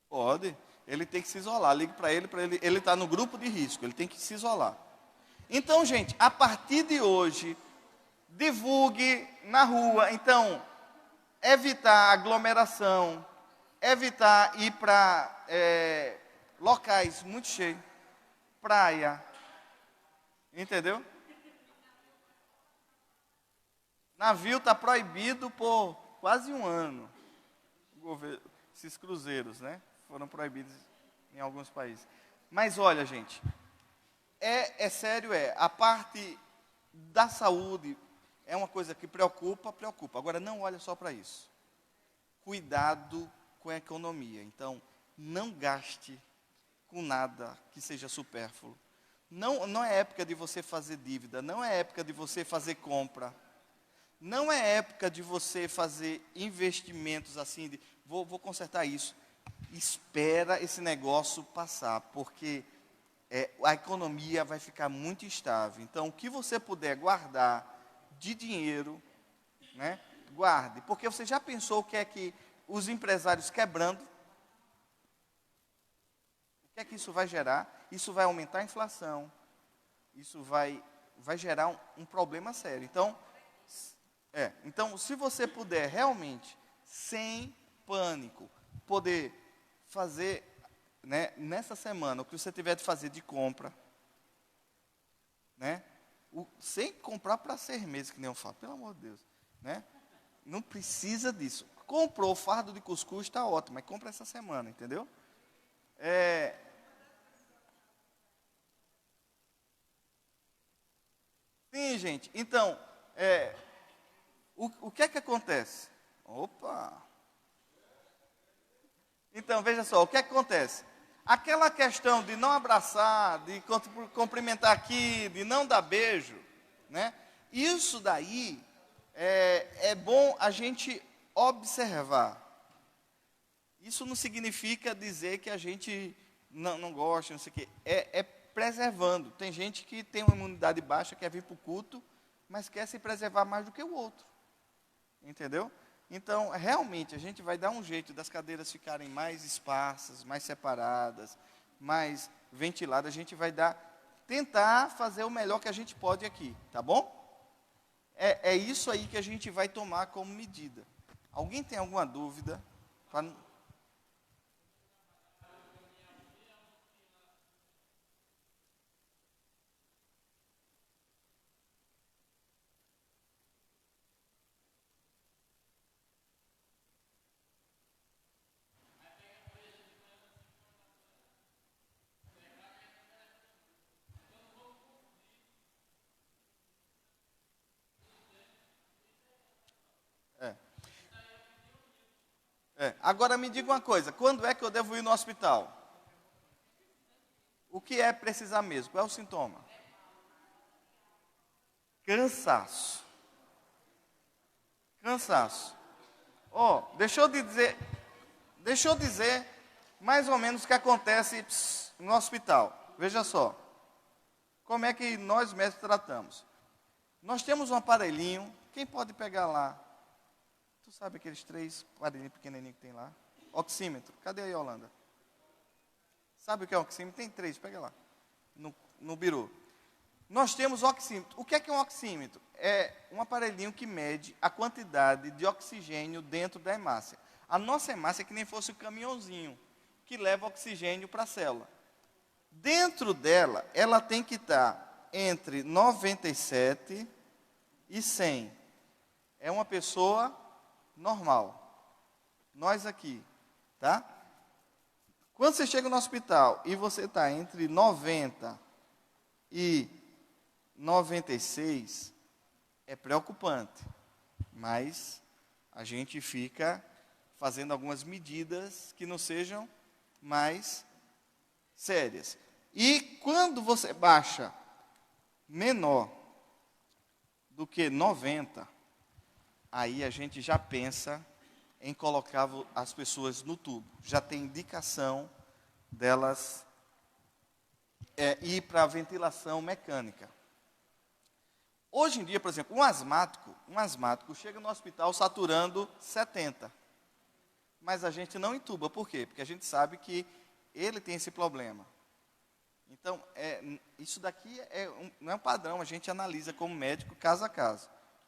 Pode. Ele tem que se isolar. Ligue para ele, ele está no grupo de risco, ele tem que se isolar. Então, gente, a partir de hoje, divulgue na rua. Então, evitar aglomeração, evitar ir para locais muito cheios, praia, entendeu? Navio está proibido por quase um ano. Esses cruzeiros, né? Foram proibidos em alguns países. Mas olha, gente, é sério, a parte da saúde é uma coisa que preocupa. Agora, não olha só para isso. Cuidado com a economia. Então, não gaste com nada que seja supérfluo. Não é época de você fazer dívida, não é época de você fazer compra. Não é época de você fazer investimentos assim, vou consertar isso. Espera esse negócio passar, porque a economia vai ficar muito instável. Então, o que você puder guardar de dinheiro, né, guarde. Porque você já pensou o que é que os empresários quebrando, o que é que isso vai gerar? Isso vai aumentar a inflação, isso vai gerar um problema sério. Então, se você puder realmente, sem pânico, poder fazer, né, nessa semana, o que você tiver de fazer de compra, né, sem comprar para 6 meses, que nem eu falo, pelo amor de Deus, né, não precisa disso. Comprou o fardo de cuscuz, está ótimo, mas compra essa semana, entendeu? Sim, gente, então, o que é que acontece? Opa! Então, veja só, o que é que acontece? Aquela questão de não abraçar, de cumprimentar aqui, de não dar beijo, né? Isso daí é bom a gente observar. Isso não significa dizer que a gente não gosta, não sei o quê. É preservando. Tem gente que tem uma imunidade baixa, quer vir para o culto, mas quer se preservar mais do que o outro. Entendeu? Então, realmente, a gente vai dar um jeito das cadeiras ficarem mais esparsas, mais separadas, mais ventiladas. A gente vai tentar fazer o melhor que a gente pode aqui, tá bom? É isso aí que a gente vai tomar como medida. Alguém tem alguma dúvida? É. Agora me diga uma coisa, quando é que eu devo ir no hospital? O que é precisar mesmo? Qual é o sintoma? Cansaço. Cansaço. Deixa eu dizer mais ou menos o que acontece no hospital. Veja só, como é que nós médicos tratamos. Nós temos um aparelhinho, quem pode pegar lá? Tu sabe aqueles 3 aparelhinhos pequenininhos que tem lá? Oxímetro, cadê a Yolanda? Sabe o que é oxímetro? Tem 3, pega lá, no biru. Nós temos oxímetro. O que é um oxímetro? É um aparelhinho que mede a quantidade de oxigênio dentro da hemácia. A nossa hemácia é que nem fosse um caminhãozinho que leva oxigênio para a célula. Dentro dela, ela tem que estar entre 97 e 100. É uma pessoa normal. Nós aqui, tá? Quando você chega no hospital e você está entre 90 e 96, é preocupante, mas a gente fica fazendo algumas medidas que não sejam mais sérias. E quando você baixa menor do que 90, aí a gente já pensa em colocar as pessoas no tubo. Já tem indicação delas ir para a ventilação mecânica. Hoje em dia, por exemplo, um asmático chega no hospital saturando 70. Mas a gente não entuba. Por quê? Porque a gente sabe que ele tem esse problema. Então, isso daqui não é um padrão, a gente analisa como médico caso a caso.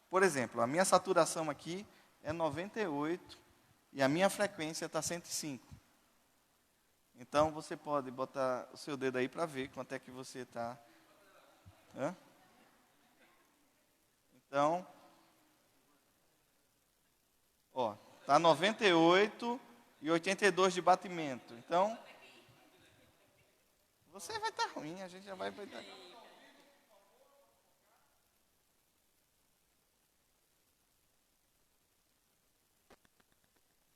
Por exemplo, a minha saturação aqui é 98 e a minha frequência está 105. Então, você pode botar o seu dedo aí para ver quanto é que você está. Então, está 98 e 82 de batimento. Então, você vai estar ruim, a gente já vai estar.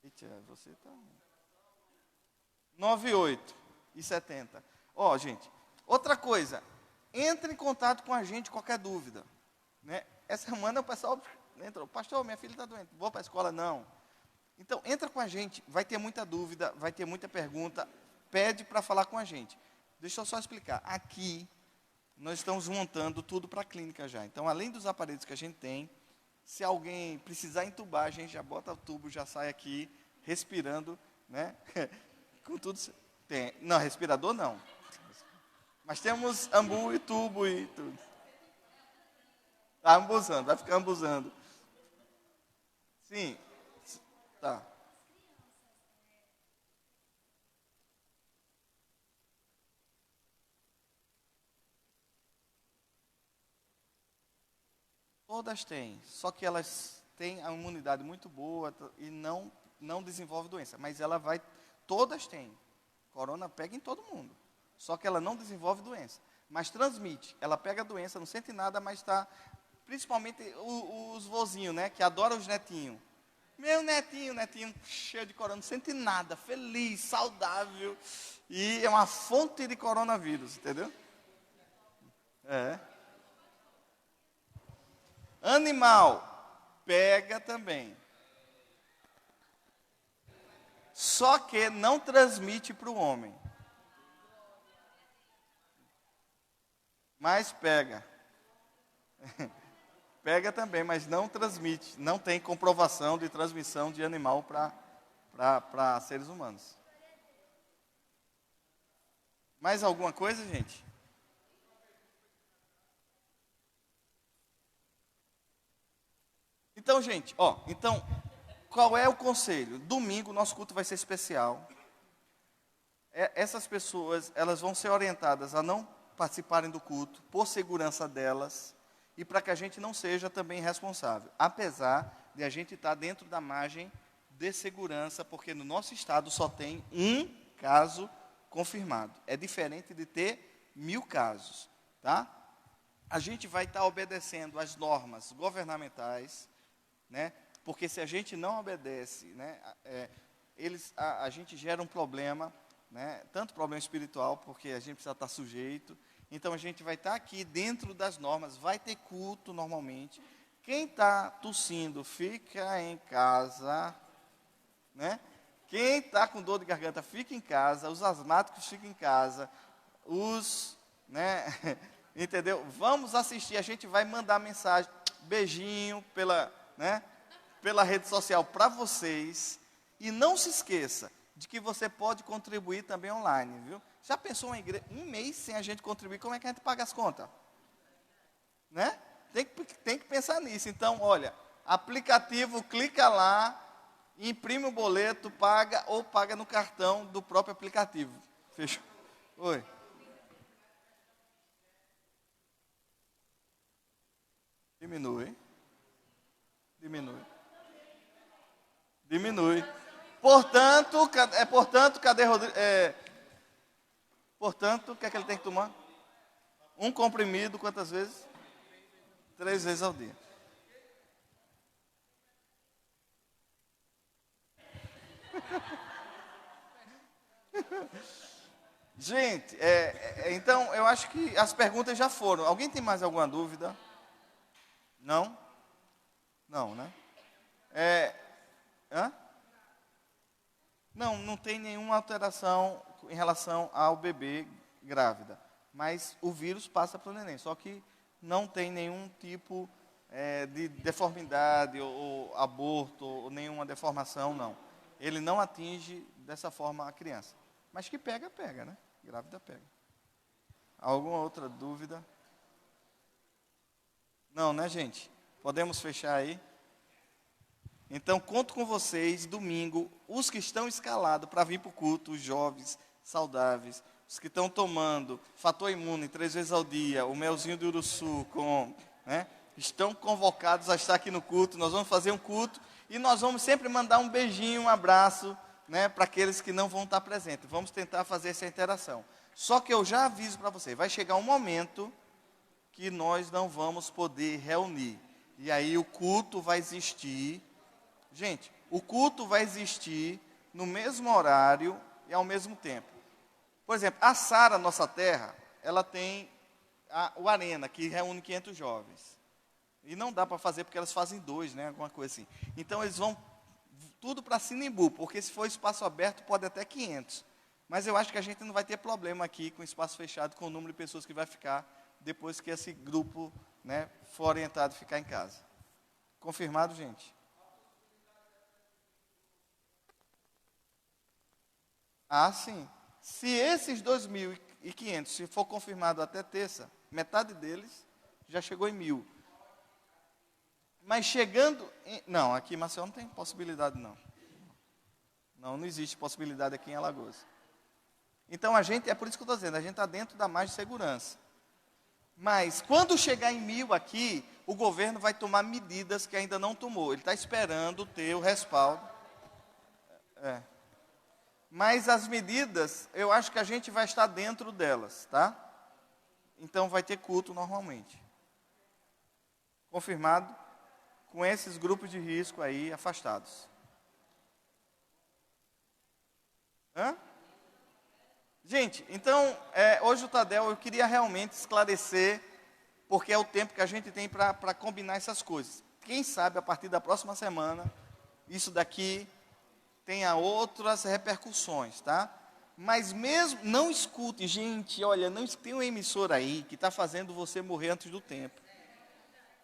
Eita, você está 98 e 70. Gente, outra coisa, entre em contato com a gente qualquer dúvida, né? Essa semana o pessoal entrou, pastor, minha filha está doente, vou para a escola? Não. Então, entra com a gente, vai ter muita dúvida, vai ter muita pergunta, pede para falar com a gente. Deixa eu só explicar, aqui nós estamos montando tudo para a clínica já. Então, além dos aparelhos que a gente tem, se alguém precisar entubar, a gente já bota o tubo, já sai aqui, respirando, né? Com tudo. Não, respirador não. Mas temos ambu e tubo e tudo. Está ambuzando, vai ficar ambuzando. Sim. Tá. Todas têm, só que elas têm a imunidade muito boa e não desenvolve doença. Mas todas têm. Corona pega em todo mundo. Só que ela não desenvolve doença. Mas transmite. Ela pega a doença, não sente nada, mas está. Principalmente os vozinhos, né? Que adoram os netinhos. Meu netinho cheio de corona, não sente nada, feliz, saudável. E é uma fonte de coronavírus, entendeu? É. Animal, pega também. Só que não transmite para o homem. Mas pega. Pega também, mas não transmite. Não tem comprovação de transmissão de animal para seres humanos. Mais alguma coisa, gente? Então, gente, qual é o conselho? Domingo nosso culto vai ser especial. Essas pessoas, elas vão ser orientadas a não participarem do culto por segurança delas e para que a gente não seja também responsável. Apesar de a gente estar dentro da margem de segurança, porque no nosso estado só tem um caso confirmado. É diferente de ter 1000 casos, tá? A gente vai estar obedecendo às normas governamentais, né? Porque se a gente não obedece, né, a gente gera um problema, né, tanto problema espiritual, porque a gente precisa estar sujeito. Então a gente vai estar aqui dentro das normas, vai ter culto normalmente. Quem está tossindo, fica em casa, né? Quem está com dor de garganta, fica em casa. Os asmáticos ficam em casa. Né? Entendeu? Vamos assistir, a gente vai mandar mensagem, beijinho né, pela rede social para vocês. E não se esqueça de que você pode contribuir também online, viu? Já pensou um mês sem a gente contribuir, como é que a gente paga as contas? Né? Tem que pensar nisso. Então, olha, aplicativo, clica lá, imprime o boleto, paga ou paga no cartão do próprio aplicativo. Fechou? Oi. Diminui. Portanto, cadê Rodrigo? Portanto, o que é que ele tem que tomar? Um comprimido, quantas vezes? 3 vezes ao dia. Gente, então eu acho que as perguntas já foram. Alguém tem mais alguma dúvida? Não? Não, né? Hã? Não tem nenhuma alteração em relação ao bebê grávida. Mas o vírus passa para o neném. Só que não tem nenhum tipo de deformidade ou aborto ou nenhuma deformação, não. Ele não atinge dessa forma a criança. Mas que pega, né? Grávida pega. Alguma outra dúvida? Não, né, gente? Podemos fechar aí? Então, conto com vocês, domingo, os que estão escalados para vir para o culto, os jovens, saudáveis, os que estão tomando fator imune 3 vezes ao dia, o melzinho do Uruçu, né, estão convocados a estar aqui no culto. Nós vamos fazer um culto e nós vamos sempre mandar um beijinho, um abraço, né, para aqueles que não vão estar presentes. Vamos tentar fazer essa interação. Só que eu já aviso para você, vai chegar um momento que nós não vamos poder reunir. E aí o culto vai existir. Gente, o culto vai existir no mesmo horário e ao mesmo tempo. Por exemplo, a Sara, Nossa Terra, ela tem o Arena, que reúne 500 jovens. E não dá para fazer porque elas fazem 2, né, alguma coisa assim. Então eles vão tudo para Sinimbu, porque se for espaço aberto pode até 500. Mas eu acho que a gente não vai ter problema aqui com espaço fechado, com o número de pessoas que vai ficar depois que esse grupo, né, for orientado a ficar em casa. Confirmado, gente? Ah, sim. Se esses 2.500, se for confirmado até terça, metade deles já chegou em 1.000. Mas chegando... Não, aqui em Maceió não tem possibilidade, não. Não existe possibilidade aqui em Alagoas. Então, é por isso que eu estou dizendo, a gente está dentro da margem de segurança. Mas, quando chegar em 1.000 aqui, o governo vai tomar medidas que ainda não tomou. Ele está esperando ter o respaldo. Mas as medidas, eu acho que a gente vai estar dentro delas, tá? Então vai ter culto normalmente. Confirmado? com esses grupos de risco aí afastados. Hã? Gente, então, hoje o Tadel, eu queria realmente esclarecer, porque é o tempo que a gente tem para combinar essas coisas. Quem sabe, a partir da próxima semana, isso daqui tenha outras repercussões, tá? Mas mesmo, não escute, gente, olha, não tem uma emissora aí que está fazendo você morrer antes do tempo.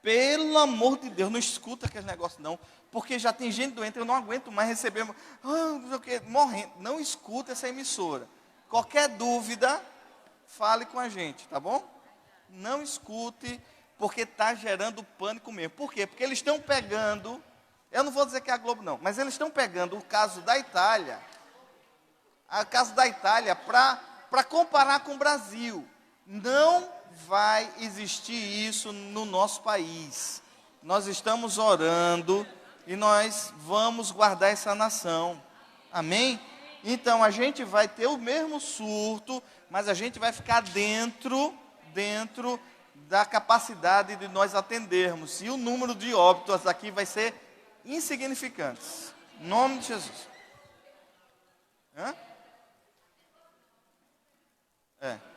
Pelo amor de Deus, não escuta aquele negócio não, porque já tem gente doente, eu não aguento mais receber, não sei o quê, morrendo. Não escuta essa emissora. Qualquer dúvida, fale com a gente, tá bom? Não escute, porque está gerando pânico mesmo. Por quê? Porque eles estão pegando, eu não vou dizer que é a Globo não, mas eles estão pegando o caso da Itália, para comparar com o Brasil. Não vai existir isso no nosso país. Nós estamos orando e nós vamos guardar essa nação. Amém? Então a gente vai ter o mesmo surto, mas a gente vai ficar dentro da capacidade de nós atendermos. E o número de óbitos aqui vai ser insignificante. Em nome de Jesus. Hã? É.